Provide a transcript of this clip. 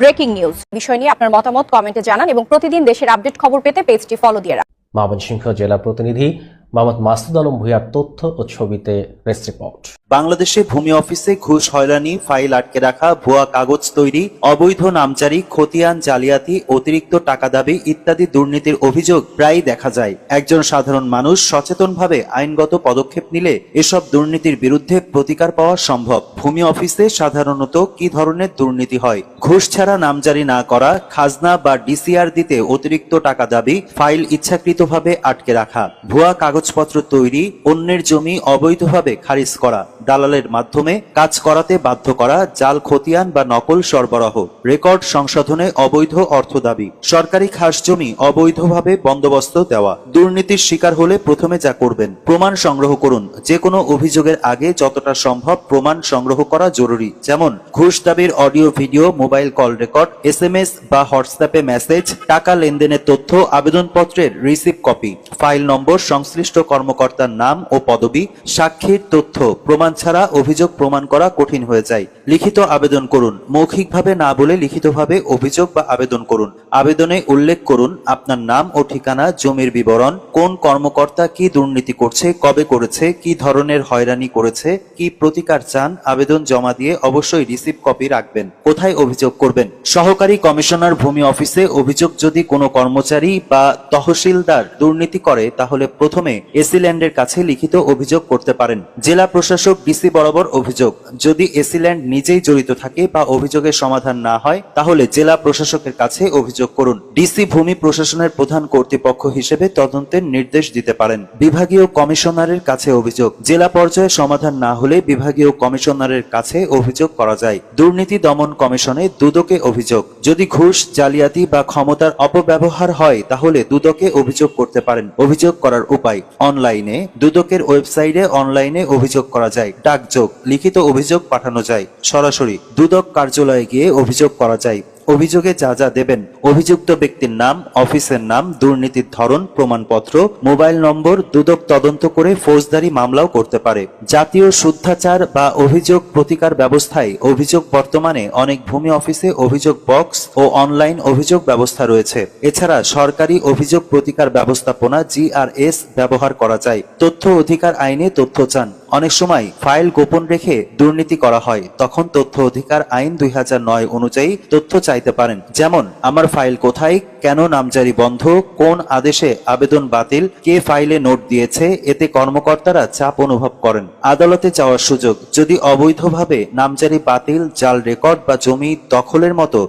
Breaking news বিষয় নিয়ে আপনার মতামত কমেন্টে জানান এবং প্রতিদিন দেশের আপডেট খবর পেতে পেজটি ফলো দিয়ে রাখুন। ময়মনসিংহ জেলা প্রতিনিধি মোহাম্মদ মাসুদ আলম ভূঁইয়ার তথ্য ও ছবিতে প্রেস রিপোর্ট। বাংলাদেশে ভূমি অফিসে ঘুষ হয়রানি, ফাইল আটকে রাখা, ভুয়া কাগজ তৈরি, অবৈধ নামজারি, খতিয়ান জালিয়াতি, অতিরিক্ত টাকা দাবি ইত্যাদি দুর্নীতির অভিযোগ প্রায়ই দেখা যায়। একজন সাধারণ মানুষ সচেতনভাবে আইনগত পদক্ষেপ নিলে এসব দুর্নীতির বিরুদ্ধে প্রতিকার পাওয়া সম্ভব। ভূমি অফিসে সাধারণত কি ধরনের দুর্নীতি হয়? ঘুষ ছাড়া নামজারি না করা, খাজনা বা ডিসিআর দিতে অতিরিক্ত টাকা দাবি, ফাইল ইচ্ছাকৃতভাবে আটকে রাখা, ভুয়া কাগজপত্র তৈরি, অন্যের জমি অবৈধভাবে খারিজ করা, দালালের মাধ্যমে কাজ করাতে বাধ্য করা, জাল খতিয়ান বা নকল সরবরাহ, রেকর্ড সংশোধনে অবৈধ অর্থ দাবি, সরকারি খাস জমি অবৈধভাবে বন্দোবস্ত দেওয়া। দুর্নীতির শিকার হলে প্রথমে যা করবেন, প্রমাণ সংগ্রহ করুন। যে কোনো অভিযোগের আগে যতটা সম্ভব প্রমাণ সংগ্রহ করা জরুরি। যেমন ঘুষ দাবির audio video, mobile call record, SMS বা হোয়াটসঅ্যাপে মেসেজ, টাকা লেনদেনের তথ্য, আবেদনপত্রের রিসিভ কপি, ফাইল নম্বর, সংশ্লিষ্ট কর্মকর্তার নাম ও পদবি, সাক্ষীর তথ্য। প্রমাণ ছাড়া অভিযোগ প্রমাণ করা কঠিন হয়ে যায়। লিখিত আবেদন করুন। মৌখিকভাবে না বলে লিখিতভাবে অভিযোগ বা আবেদন করুন। আবেদনে উল্লেখ করুন আপনার নাম ও ঠিকানা, জমির বিবরণ, কোন কর্মকর্তা কি দুর্নীতি করছে, কবে করেছে, কি ধরনের হয়রানি করেছে, কি প্রতিকার চান। আবেদন জমা দিয়ে অবশ্যই রিসিভ কপি রাখবেন। কোথায় অভিযোগ করবেন? সহকারী কমিশনার ভূমি অফিসে অভিযোগ। যদি কোনো কর্মচারী বা তহসিলদার দুর্নীতি করে তাহলে প্রথমে এসিল্যান্ডের কাছে লিখিত অভিযোগ করতে পারেন। জেলা প্রশাসক ডিসি বরাবর অভিযোগ। যদি এসিল্যান্ড নিজেই জড়িত থাকে বা অভিযোগের সমাধান না হয় তাহলে জেলা প্রশাসকের কাছে অভিযোগ করুন। ডিসি ভূমি প্রশাসনের প্রধান কর্তৃপক্ষ হিসেবে তদন্তের নির্দেশ দিতে পারেন। বিভাগীয় কমিশনারের কাছে অভিযোগ। জেলা পর্যায়ে সমাধান না হলে বিভাগীয় কমিশনারের কাছে অভিযোগ করা যায়। দুর্নীতি দমন কমিশনে দুদকে অভিযোগ। যদি ঘুষ, জালিয়াতি বা ক্ষমতার অপব্যবহার হয় তাহলে দুদকে অভিযোগ করতে পারেন। অভিযোগ করার উপায়: অনলাইনে, দুদকের ওয়েবসাইটে অনলাইনে অভিযোগ করা যায়। ডাকযোগ, লিখিত অভিযোগ পাঠানো যায়। সরাসরি দুদক কার্যালয়ে গিয়ে অভিযোগ করা যায়। অভিযোগে যা যা দেবেন: অভিযুক্ত ব্যক্তির নাম, অফিসের নাম, দুর্নীতির ধরন, প্রমাণপত্র, মোবাইল নম্বর। দুদক তদন্ত করে ফৌজদারি মামলাও করতে পারে। জাতীয় শুদ্ধাচার বা অভিযোগ প্রতিকার ব্যবস্থায় অভিযোগ। বর্তমানে অনেক ভূমি অফিসে অভিযোগ বক্স ও অনলাইন অভিযোগ ব্যবস্থা রয়েছে। এছাড়া সরকারি অভিযোগ প্রতিকার ব্যবস্থাপনা GRS ব্যবহার করা যায়। তথ্য অধিকার আইনে তথ্য চান। অনেক সময় ফাইল গোপন রেখে দুর্নীতি করা হয়, তখন তথ্য অধিকার আইন 2009 অনুযায়ী তথ্য চাইতে পারেন। যেমন আমার ফাইল কোথায়, কেন নামজারি বন্ধ, কোন আদেশে আবেদন বাতিল, কে ফাইলে নোট দিয়েছে। এতে কর্মকর্তারা চাপ অনুভব করেন। আদালতে যাওয়ার সুযোগ। যদি অবৈধভাবে নামজারি বাতিল, জাল রেকর্ড বা জমি দখলের মতো